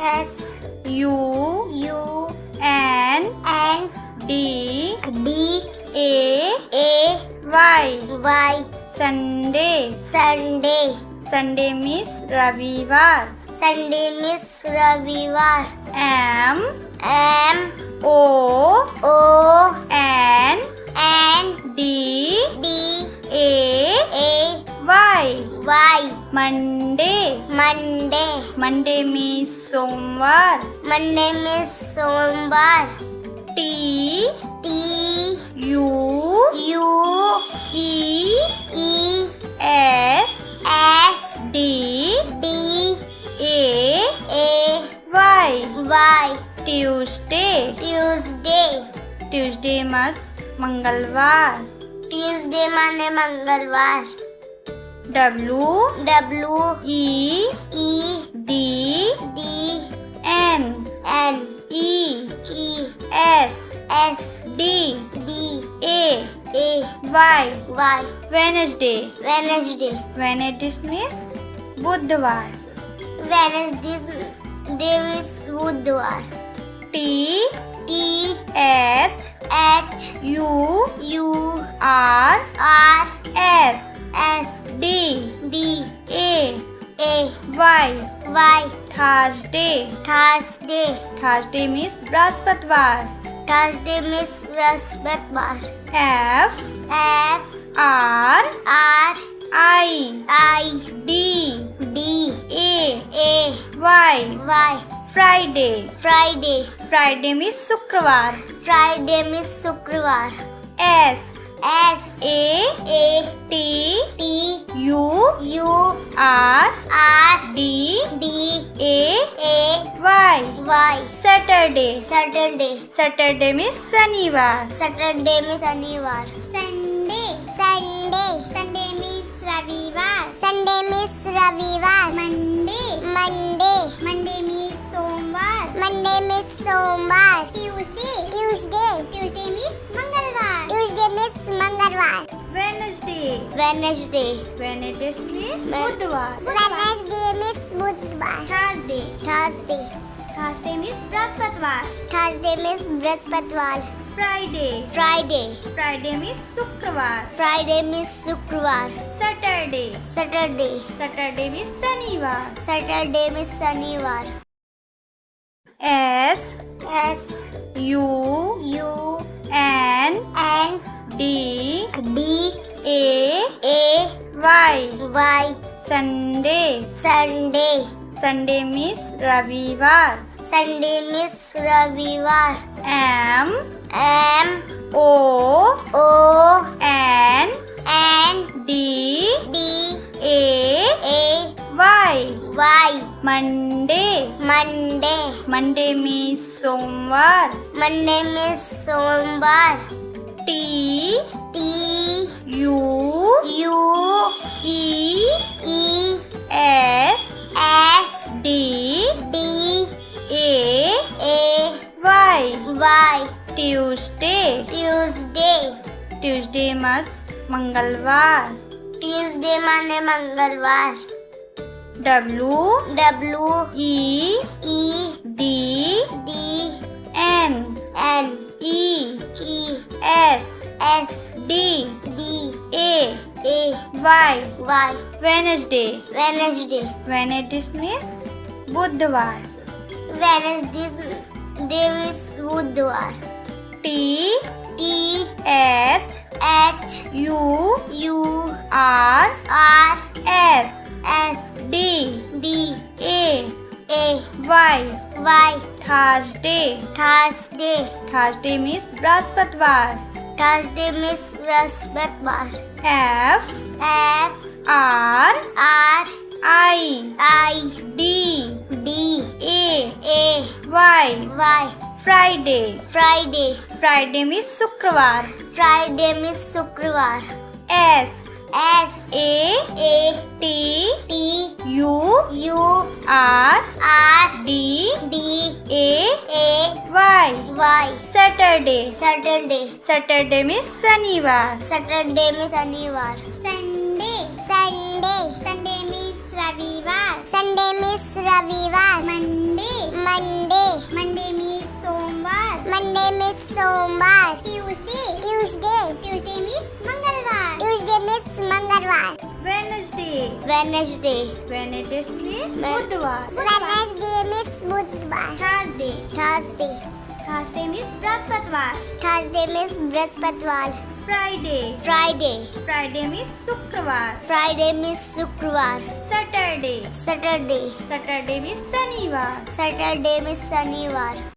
S U U N N D D A A Y. Y. Sunday. Sunday. Sunday means रविवार. Sunday means रविवार. M M O O N N D D A A Y. Y. Monday. Monday. Monday means सोमवार. Monday means सोमवार. T T U U E E S S D D A A Y. Y. Tuesday. Tuesday. Tuesday means मंगलवार. Tuesday माने मंगलवार. W W E E D D N N E E S S D D A A Y. Y. Wednesday. Wednesday. Wednesday means बुधवार. Wednesday is बुधवार. T T H H U U R R S S D D A A Y. Y. Thursday. Thursday. Thursday means बृहस्पतिवार. Thursday means बृहस्पतिवार. F F R R I I D D A A Y. Y. Friday. Friday. Friday means शुक्रवार. Friday means शुक्रवार. S S A A T T U U R R D D A A Y. Y. Saturday. Saturday. Saturday means शनिवार. Saturday में शनिवार. Sunday. Sunday. Sunday means रविवार. Sunday means रविवार. Monday. Monday. Monday means सोमवार. Monday means सोमवार. Tuesday. Tuesday. Tuesday means मंगलवार. Tuesday means मंगलवार. Wednesday. Wednesday. Wednesday means बुधवार. Wednesday means बुधवार. Thursday. Thursday. Thursday means बृहस्पतिवार. Thursday means बृहस्पतिवार. Friday. Friday. Friday means शुक्रवार. Friday means शुक्रवार. Saturday. Saturday. Saturday means शनिवार. Saturday means शनिवार. S S U U N N D D A A Y. Y. Sunday. Sunday. Sunday means रविवार. Sunday means रविवार. M M O O N N D D A A Y. Y. Monday. Monday. Monday means सोमवार. Monday means सोमवार. T T U U E E S S D D A A Y. Y. Tuesday. Tuesday. Tuesday means मंगलवार. Tuesday माने मंगलवार. W W E E D D N N E E S S D D A A Y. Y. Wednesday. Wednesday. Wednesday means बुधवार. Wednesday is बुधवार. T T H H U U R R S S D D A A Y. Y. Thursday. Thursday. Thursday means बृहस्पतिवार. Thursday means बृहस्पतिवार. F F R R I I D D A A Y. Y. Friday. Friday. Friday means शुक्रवार. Friday means शुक्रवार. S S A A T T U U R R D D A A Y. Y. Saturday. Saturday. Saturday means शनिवार. Saturday में शनिवार. Sunday. Sunday. Sunday means रविवार. Sunday means रविवार. Monday. Wednesday Wednesday Wednesday means बुधवार Wednesday means बुधवार Thursday Thursday Thursday means बृहस्पतिवार Thursday means बृहस्पतिवार Friday Friday Friday means शुक्रवार फ्राइडे मीन्स शुक्रवार सैटरडे सैटरडे सैटरडे मीन्स शनिवार सैटरडे मीन्स शनिवार